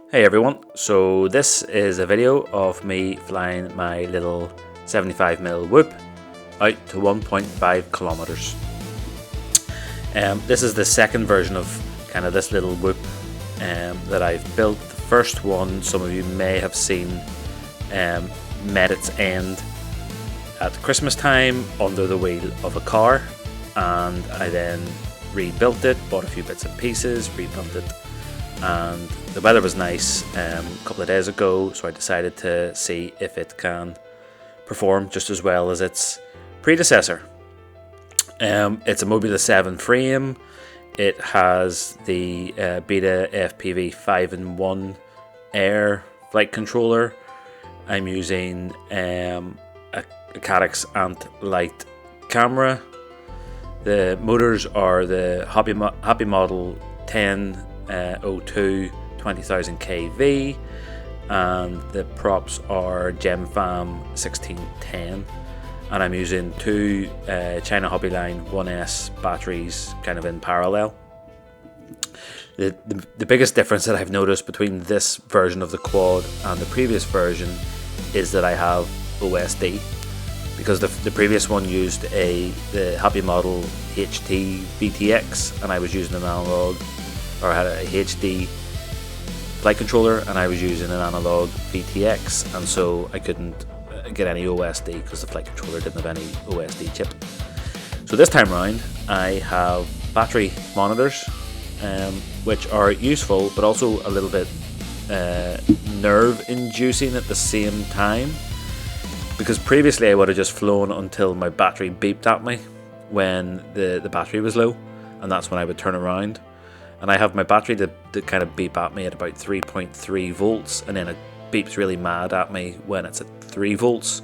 Hey everyone, so this is a video of me flying my little 75mm Whoop out to 1.5 kilometers. This is the second version of kind of this little Whoop that I've built. The first one, some of you may have seen, met its end at Christmas time under the wheel of a car, and I then rebuilt it, bought a few bits and pieces, rebuilt it, and the weather was nice a couple of days ago, so I decided to see if it can perform just as well as its predecessor. It's a Mobula7 frame. It has the Betafpv 5-in-1 Air flight controller. I'm using a Caddx Ant Lite camera. The motors are the Happymodel 1002 20,000 kV, and the props are Genfam 1610, and I'm using two China Hobbyline 1S batteries kind of in parallel. The biggest difference that I've noticed between this version of the quad and the previous version is that I have OSD, because the previous one used the Happymodel HT VTX, and I was using an analog, or I had a HD flight controller, and I was using an analog VTX, and so I couldn't get any OSD because the flight controller didn't have any OSD chip. So this time around I have battery monitors, which are useful but also a little bit nerve inducing at the same time, because previously I would have just flown until my battery beeped at me when the battery was low, and that's when I would turn around. And I have my battery to kind of beep at me at about 3.3 volts, and then it beeps really mad at me when it's at 3 volts.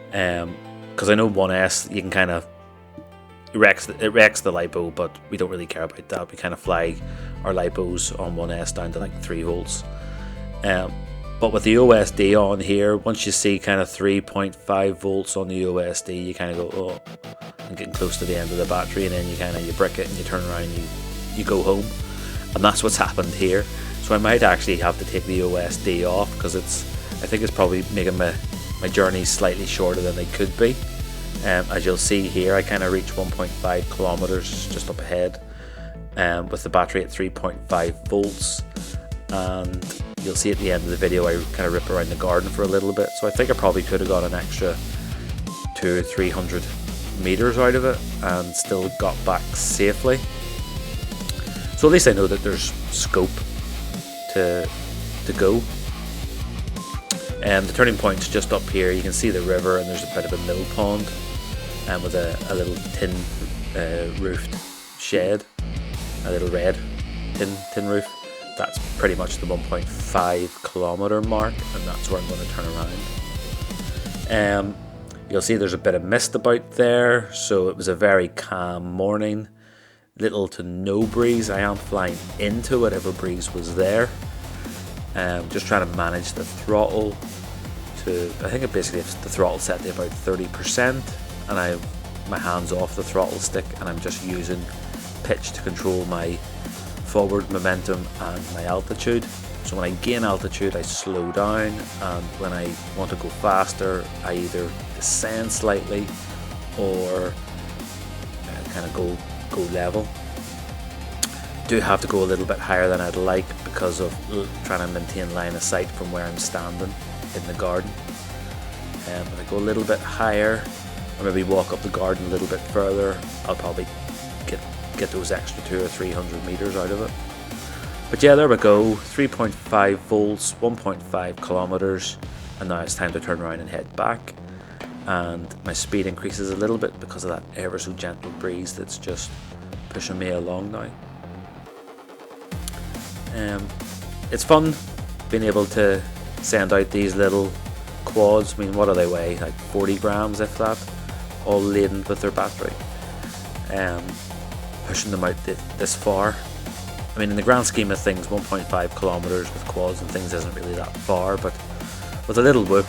Because I know 1S, you can kind of, it wrecks the LiPo, but we don't really care about that. We kind of fly our LiPos on 1S down to like 3 volts. But with the OSD on here, once you see kind of 3.5 volts on the OSD, you kind of go, oh, I'm getting close to the end of the battery, and then you brick it and you turn around and you go home. And that's what's happened here. So I might actually have to take the OSD off, because I think it's probably making my journey slightly shorter than they could be. As you'll see here, I kind of reach 1.5 kilometers just up ahead, with the battery at 3.5 volts. And you'll see at the end of the video I kind of rip around the garden for a little bit, so I think I probably could have got an extra 200 or 300 meters out of it and still got back safely. So at least I know that there's scope to go. And the turning point's just up here. You can see the river, and there's a bit of a mill pond, and with a little tin roofed shed, a little red tin roof. That's pretty much the 1.5 kilometer mark, and that's where I'm going to turn around. You'll see there's a bit of mist about there, so it was a very calm morning. Little to no breeze. I am flying into whatever breeze was there. Just trying to manage the throttle to, I think it basically has the throttle set to about 30%, and I have my hands off the throttle stick, and I'm just using pitch to control my forward momentum and my altitude. So when I gain altitude, I slow down, and when I want to go faster, I either descend slightly or kind of go level. Do have to go a little bit higher than I'd like because of trying to maintain line of sight from where I'm standing in the garden. If I go a little bit higher, or maybe walk up the garden a little bit further, I'll probably get those extra 200 or 300 meters out of it. But yeah, there we go, 3.5 volts, 1.5 kilometers, and now it's time to turn around and head back. And my speed increases a little bit because of that ever so gentle breeze that's just pushing me along now. It's fun being able to send out these little quads. I mean, what do they weigh? Like 40 grams, if that, all laden with their battery. Pushing them out this far. I mean, in the grand scheme of things, 1.5 kilometers with quads and things isn't really that far, but with a little Whoop,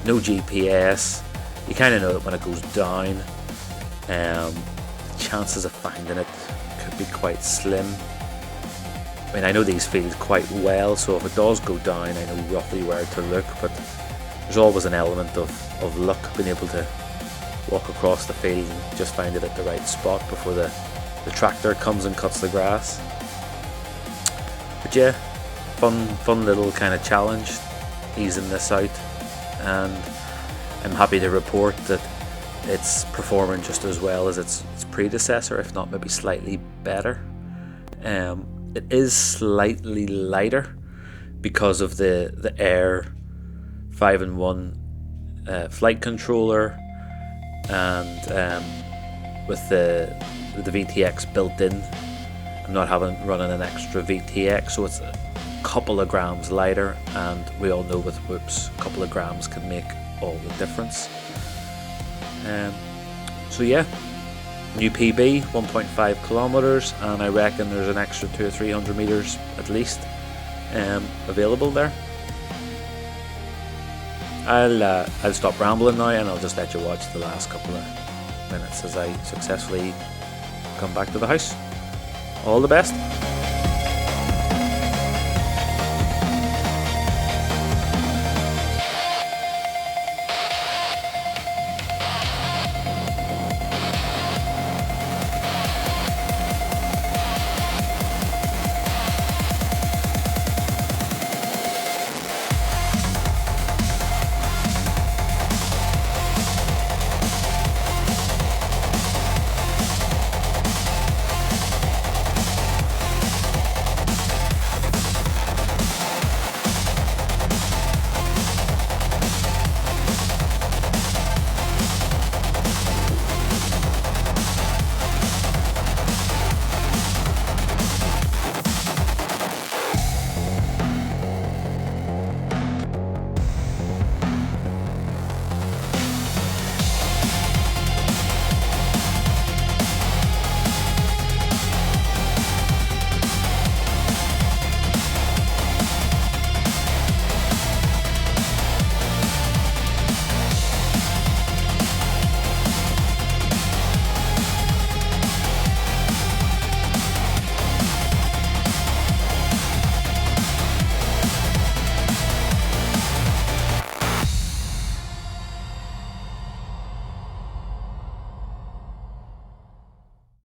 no GPS, you kind of know that when it goes down, the chances of finding it could be quite slim. I mean, I know these fields quite well, so if it does go down, I know roughly where to look, but there's always an element of luck, being able to walk across the field and just find it at the right spot before the tractor comes and cuts the grass. But yeah, fun little kind of challenge, easing this out, and I'm happy to report that it's performing just as well as its predecessor, if not maybe slightly better. It is slightly lighter because of the Air 5-in-1 flight controller, and with the VTX built in, I'm not running an extra VTX, so it's a couple of grams lighter, and we all know with whoops, a couple of grams can make all the difference. So yeah, new PB, 1.5 kilometers, and I reckon there's an extra 200 or 300 meters at least available there. I'll stop rambling now, and I'll just let you watch the last couple of minutes as I successfully come back to the house. All the best.